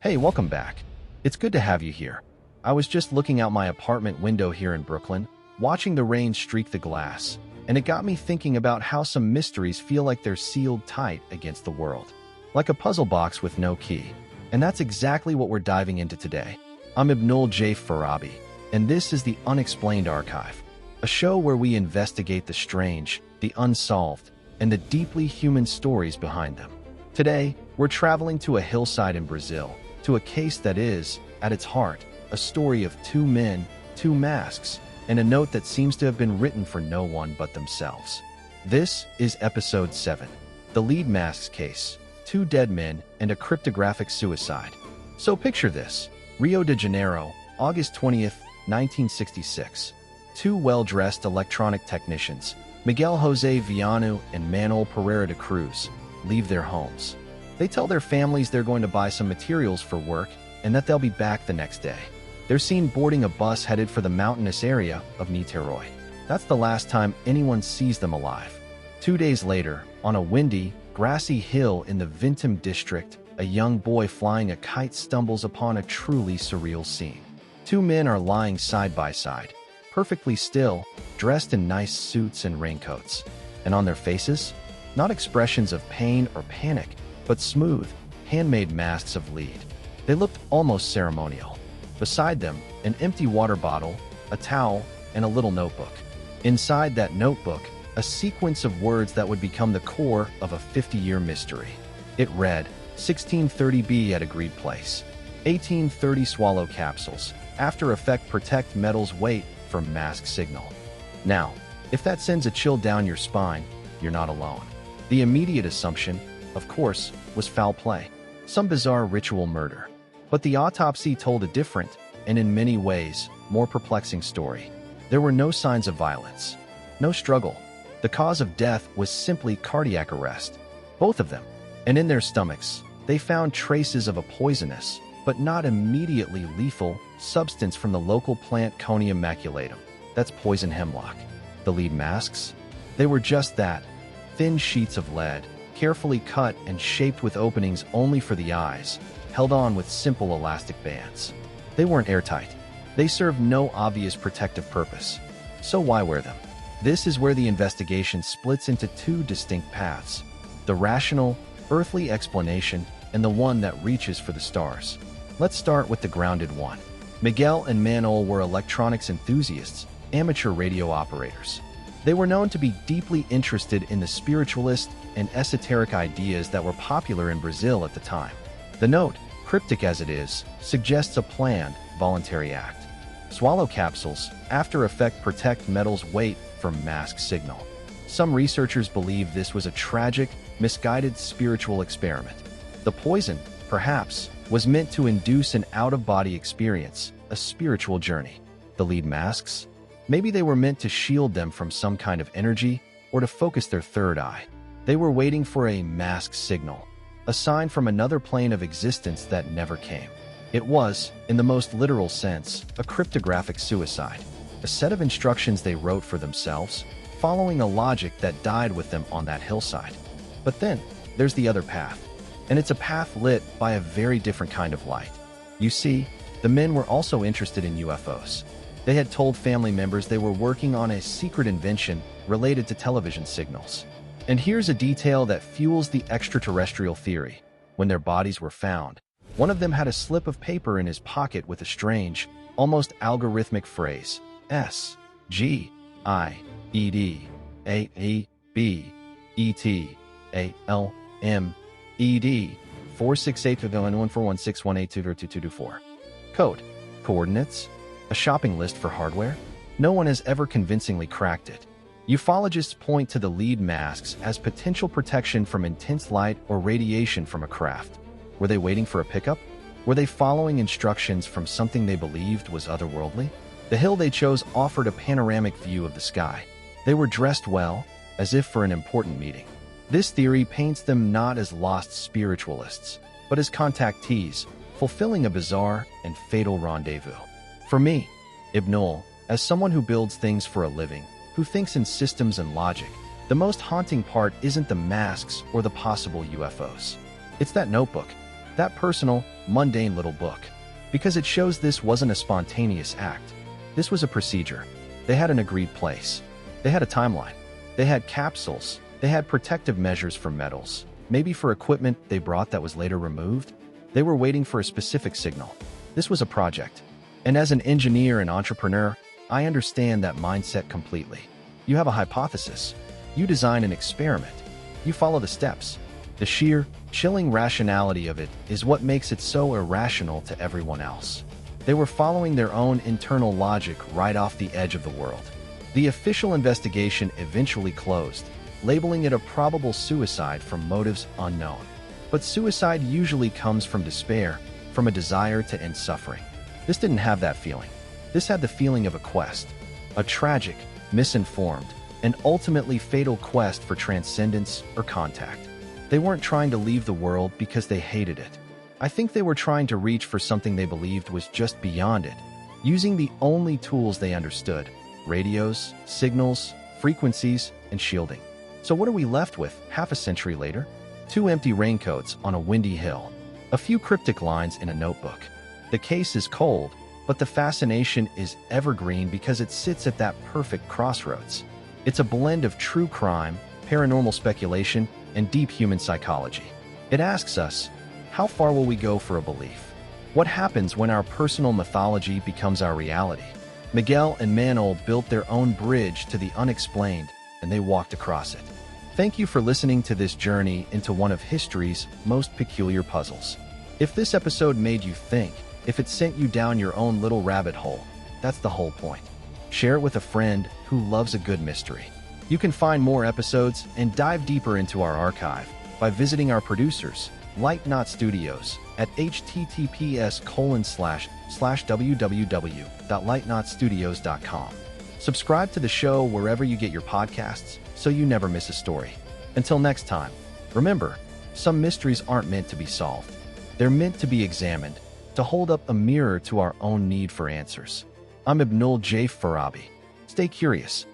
Hey, welcome back. It's good to have you here. I was just looking out my apartment window here in Brooklyn, watching the rain streak the glass, and it got me thinking about how some mysteries feel like they're sealed tight against the world. Like a puzzle box with no key. And that's exactly what we're diving into today. I'm Ibnul J. Farabi, and this is the Unexplained Archive, a show where we investigate the strange, the unsolved, and the deeply human stories behind them. Today, we're traveling to a hillside in Brazil, to a case that is, at its heart, a story of two men, two masks, and a note that seems to have been written for no one but themselves. This is Episode 7, The Lead Masks Case, Two Dead Men and a Cryptographic Suicide. So picture this, Rio de Janeiro, August 20th, 1966. Two well-dressed electronic technicians, Miguel José Viana and Manoel Pereira de Cruz, leave their homes. They tell their families they're going to buy some materials for work and that they'll be back the next day. They're seen boarding a bus headed for the mountainous area of Niterói. That's the last time anyone sees them alive. 2 days later, on a windy, grassy hill in the Vintém district, a young boy flying a kite stumbles upon a truly surreal scene. Two men are lying side by side, perfectly still, dressed in nice suits and raincoats. And on their faces, not expressions of pain or panic, but smooth, handmade masks of lead. They looked almost ceremonial. Beside them, an empty water bottle, a towel, and a little notebook. Inside that notebook, a sequence of words that would become the core of a 50-year mystery. It read, 1630B at agreed place. 1830 swallow capsules. After effect protect metal's weight from mask signal. Now, if that sends a chill down your spine, you're not alone. The immediate assumption, of course, was foul play. Some bizarre ritual murder. But the autopsy told a different, and in many ways, more perplexing story. There were no signs of violence. No struggle. The cause of death was simply cardiac arrest. Both of them. And in their stomachs, they found traces of a poisonous, but not immediately lethal, substance from the local plant Conium maculatum. That's poison hemlock. The lead masks? They were just that. Thin sheets of lead, carefully cut and shaped with openings only for the eyes, held on with simple elastic bands. They weren't airtight. They served no obvious protective purpose. So why wear them? This is where the investigation splits into two distinct paths. The rational, earthly explanation and the one that reaches for the stars. Let's start with the grounded one. Miguel and Manoel were electronics enthusiasts, amateur radio operators. They were known to be deeply interested in the spiritualist and esoteric ideas that were popular in Brazil at the time. The note, cryptic as it is, suggests a planned, voluntary act. Swallow capsules, after effect protect metal's weight from mask signal. Some researchers believe this was a tragic, misguided spiritual experiment. The poison, perhaps, was meant to induce an out-of-body experience, a spiritual journey. The lead masks? Maybe they were meant to shield them from some kind of energy or to focus their third eye. They were waiting for a mask signal, a sign from another plane of existence that never came. It was, in the most literal sense, a cryptographic suicide, a set of instructions they wrote for themselves, following a logic that died with them on that hillside. But then, there's the other path, and it's a path lit by a very different kind of light. You see, the men were also interested in UFOs. They had told family members they were working on a secret invention related to television signals. And here's a detail that fuels the extraterrestrial theory. When their bodies were found, one of them had a slip of paper in his pocket with a strange, almost algorithmic phrase, SGIEDAEBETALMED 468-14161822224. Code. Coordinates. A shopping list for hardware? No one has ever convincingly cracked it. Ufologists point to the lead masks as potential protection from intense light or radiation from a craft. Were they waiting for a pickup? Were they following instructions from something they believed was otherworldly? The hill they chose offered a panoramic view of the sky. They were dressed well, as if for an important meeting. This theory paints them not as lost spiritualists, but as contactees, fulfilling a bizarre and fatal rendezvous. For me, Ibnul, as someone who builds things for a living, who thinks in systems and logic, the most haunting part isn't the masks or the possible UFOs. It's that notebook. That personal, mundane little book. Because it shows this wasn't a spontaneous act. This was a procedure. They had an agreed place. They had a timeline. They had capsules. They had protective measures for metals. Maybe for equipment they brought that was later removed. They were waiting for a specific signal. This was a project. And as an engineer and entrepreneur, I understand that mindset completely. You have a hypothesis. You design an experiment. You follow the steps. The sheer, chilling rationality of it is what makes it so irrational to everyone else. They were following their own internal logic right off the edge of the world. The official investigation eventually closed, labeling it a probable suicide from motives unknown. But suicide usually comes from despair, from a desire to end suffering. This didn't have that feeling. This had the feeling of a quest, a tragic, misinformed, and ultimately fatal quest for transcendence or contact. They weren't trying to leave the world because they hated it. I think they were trying to reach for something they believed was just beyond it, using the only tools they understood: radios, signals, frequencies, and shielding. So what are we left with half a century later? 2 empty raincoats on a windy hill, a few cryptic lines in a notebook. The case is cold, but the fascination is evergreen because it sits at that perfect crossroads. It's a blend of true crime, paranormal speculation, and deep human psychology. It asks us, how far will we go for a belief? What happens when our personal mythology becomes our reality? Miguel and Manoel built their own bridge to the unexplained, and they walked across it. Thank you for listening to this journey into one of history's most peculiar puzzles. If this episode made you think, if it sent you down your own little rabbit hole, that's the whole point. Share it with a friend who loves a good mystery. You can find more episodes and dive deeper into our archive by visiting our producers, Light Knot Studios, at https://www.lightknotstudios.com. Subscribe to the show wherever you get your podcasts so you never miss a story. Until next time, remember, some mysteries aren't meant to be solved. They're meant to be examined, to hold up a mirror to our own need for answers. I'm Ibnul J. Farabi. Stay curious.